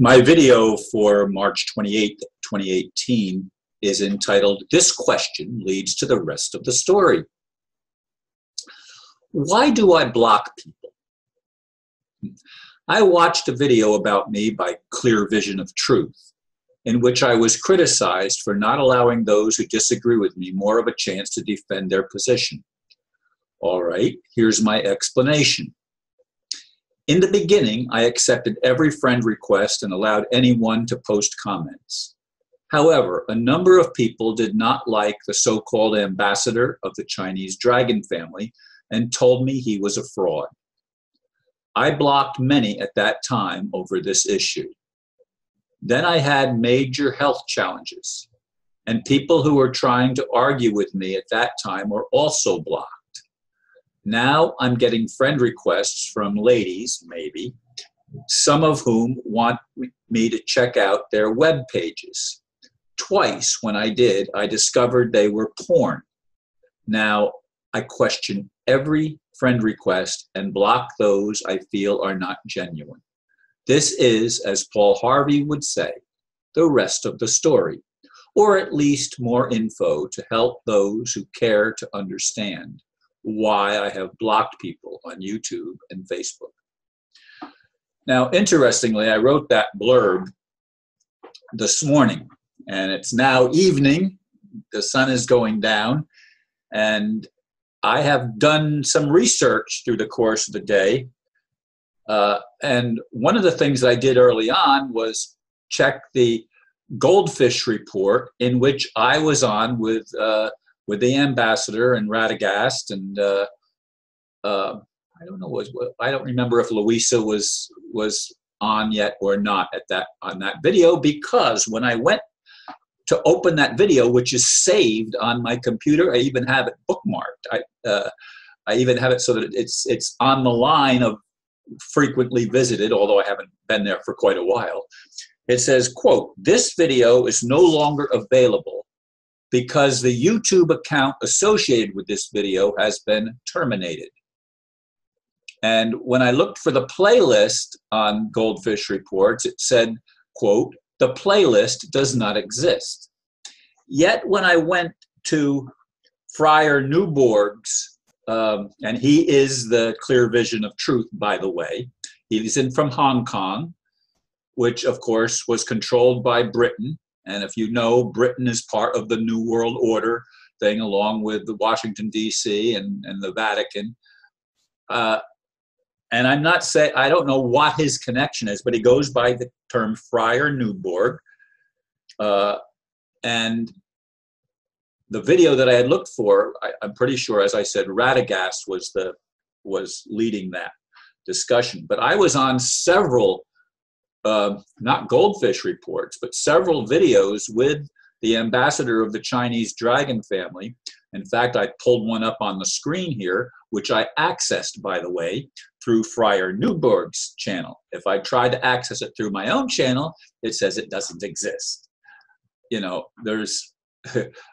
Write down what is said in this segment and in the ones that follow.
My video for March 28th, 2018 is entitled, "This Question Leads to the Rest of the Story." Why do I block people? I watched a video about me by Clear Vision of Truth, in which I was criticized for not allowing those who disagree with me more of a chance to defend their position. All right, here's my explanation. In the beginning, I accepted every friend request and allowed anyone to post comments. However, a number of people did not like the so-called ambassador of the Chinese dragon family and told me he was a fraud. I blocked many at that time over this issue. Then I had major health challenges, and people who were trying to argue with me at that time were also blocked. Now I'm getting friend requests from ladies, maybe, some of whom want me to check out their web pages. Twice when I did, I discovered they were porn. Now I question every friend request and block those I feel are not genuine. This is, as Paul Harvey would say, the rest of the story, or at least more info to help those who care to understand why I have blocked people on YouTube and Facebook. Now, interestingly, I wrote that blurb this morning, and it's now evening. The sun is going down, and I have done some research through the course of the day. And one of the things that I did early on was check the Goldfish report, in which I was on with the ambassador and Radagast, and I don't remember if Louisa was on yet or not on that video, because when I went to open that video, which is saved on my computer, I even have it bookmarked. I even have it so that it's on the line of frequently visited, although I haven't been there for quite a while. It says, quote, "This video is no longer available because the YouTube account associated with this video has been terminated." And when I looked for the playlist on Goldfish Reports, it said, quote, "The playlist does not exist." Yet when I went to Friar Newborg's, and he is the Clear Vision of Truth, by the way. He's from Hong Kong, which of course was controlled by Britain. And if you know, Britain is part of the New World Order thing, along with the Washington, D.C. and the Vatican. And I'm not saying, I don't know what his connection is, but he goes by the term Friar Newborg. And the video that I had looked for, I'm pretty sure, as I said, Radagast was leading that discussion. But I was on several, not Goldfish Reports, but several videos with the ambassador of the Chinese dragon family. In fact, I pulled one up on the screen here, which I accessed, by the way, through Friar Newborg's channel. If I try to access it through my own channel, it says it doesn't exist. You know,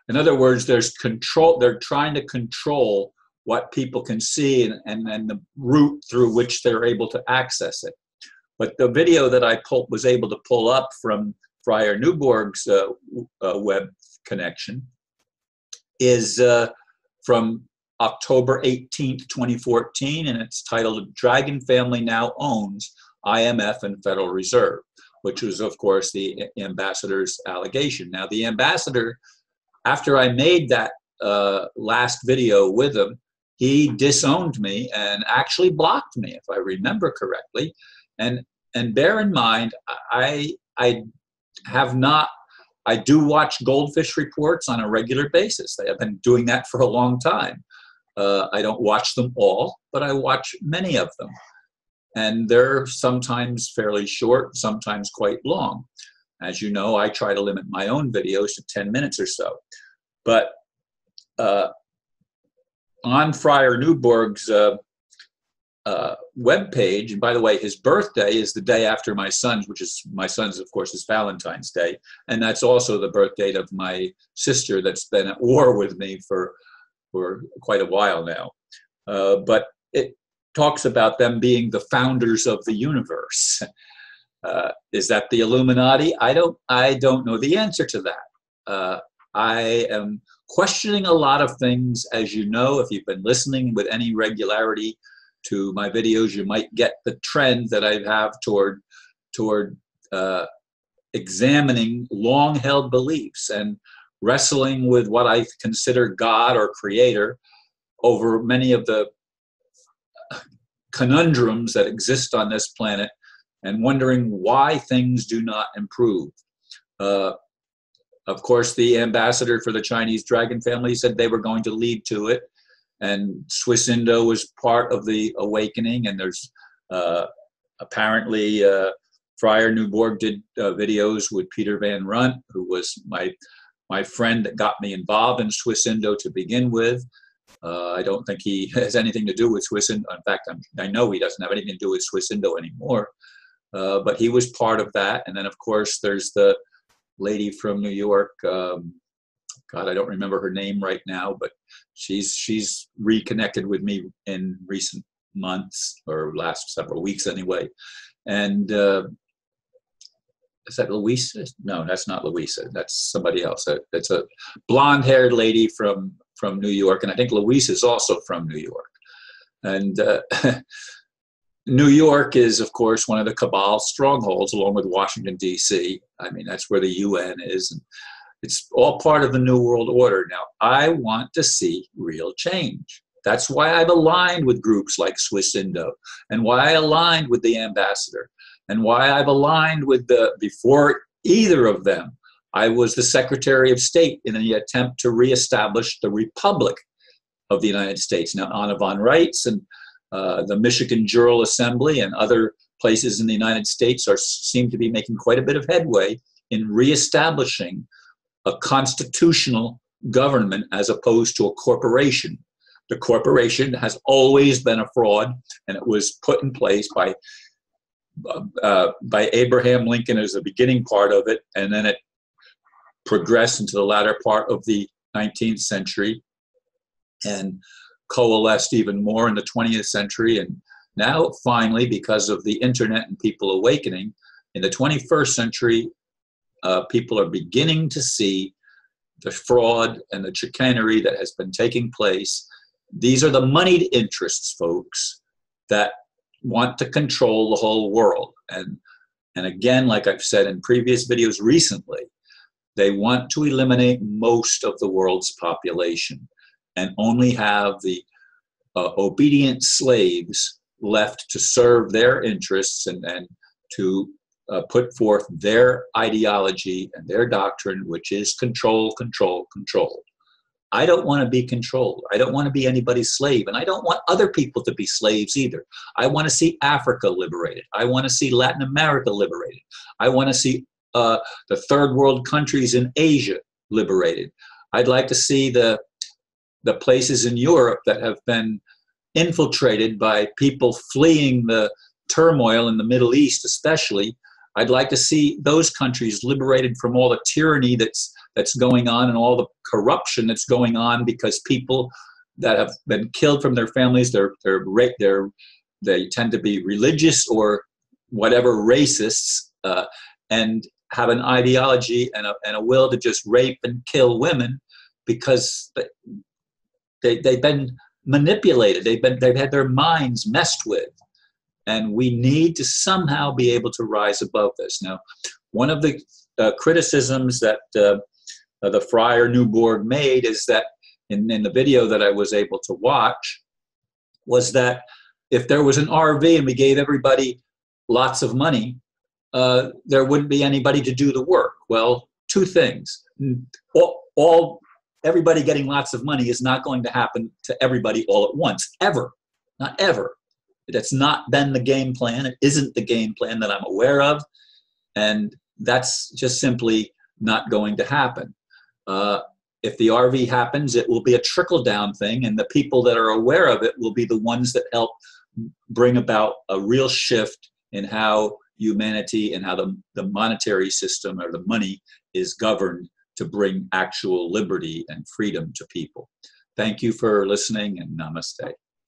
in other words, there's control. They're trying to control what people can see and the route through which they're able to access it. But the video that I was able to pull up from Friar Newborg's web connection is from October 18th, 2014, and it's titled "Dragon Family Now Owns IMF and Federal Reserve," which was, of course, the ambassador's allegation. Now, the ambassador, after I made that last video with him, he disowned me and actually blocked me, if I remember correctly. And bear in mind, I do watch Goldfish Reports on a regular basis. I have been doing that for a long time. I don't watch them all, but I watch many of them. And they're sometimes fairly short, sometimes quite long. As you know, I try to limit my own videos to 10 minutes or so. But on Friar Newborg's webpage, and by the way, his birthday is the day after my son's, which is my son's, of course, is Valentine's Day. And that's also the birth date of my sister that's been at war with me for quite a while now. But it talks about them being the founders of the universe. Is that the Illuminati? I don't know the answer to that. I am questioning a lot of things. As you know, if you've been listening with any regularity to my videos, you might get the trend that I have toward examining long-held beliefs and wrestling with what I consider God or Creator over many of the conundrums that exist on this planet, and wondering why things do not improve. Of course, the ambassador for the Chinese dragon family said they were going to lead to it, and Swiss Indo was part of the awakening, and there's apparently Friar Newborg did videos with Peter Van Runt, who was my friend that got me involved in Swiss Indo to begin with. I don't think he has anything to do with Swiss Indo. In fact, I know he doesn't have anything to do with Swiss Indo anymore. But he was part of that. And then, of course, there's the lady from New York. God, I don't remember her name right now, but she's reconnected with me in recent months, or last several weeks anyway. And is that Louisa? No, that's not Louisa. That's somebody else. It's a blonde-haired lady from New York, and I think Louisa is also from New York. And New York is, of course, one of the cabal strongholds, along with Washington, D.C. I mean, that's where the UN is, and it's all part of the New World Order. Now, I want to see real change. That's why I've aligned with groups like Swiss Indo, and why I aligned with the ambassador, and why I've aligned with before either of them, I was the Secretary of State in the attempt to reestablish the Republic of the United States. Now, Anna von Reitz and the Michigan Jural Assembly and other places in the United States seem to be making quite a bit of headway in reestablishing a constitutional government as opposed to a corporation. The corporation has always been a fraud, and it was put in place by Abraham Lincoln as the beginning part of it, and then it progressed into the latter part of the 19th century and coalesced even more in the 20th century. And now, finally, because of the internet and people awakening, in the 21st century, people are beginning to see the fraud and the chicanery that has been taking place. These are the moneyed interests, folks, that want to control the whole world. And again, like I've said in previous videos recently, they want to eliminate most of the world's population and only have the obedient slaves left to serve their interests and to put forth their ideology and their doctrine, which is control, control, control. I don't want to be controlled. I don't want to be anybody's slave, and I don't want other people to be slaves either. I want to see Africa liberated. I want to see Latin America liberated. I want to see the third world countries in Asia liberated. I'd like to see the places in Europe that have been infiltrated by people fleeing the turmoil in the Middle East especially. I'd like to see those countries liberated from all the tyranny that's going on and all the corruption that's going on, because people that have been killed from their families, they tend to be religious or whatever racists, and have an ideology and a will to just rape and kill women because they've been manipulated. They've had their minds messed with. And we need to somehow be able to rise above this. Now, one of the criticisms that the Friar Newborg made is that in the video that I was able to watch was that if there was an RV and we gave everybody lots of money, there wouldn't be anybody to do the work. Well, two things. Everybody getting lots of money is not going to happen to everybody all at once, ever, not ever. That's not been the game plan. It isn't the game plan that I'm aware of. And that's just simply not going to happen. If the RV happens, it will be a trickle-down thing, and the people that are aware of it will be the ones that help bring about a real shift in how humanity and how the monetary system or the money is governed to bring actual liberty and freedom to people. Thank you for listening, and namaste.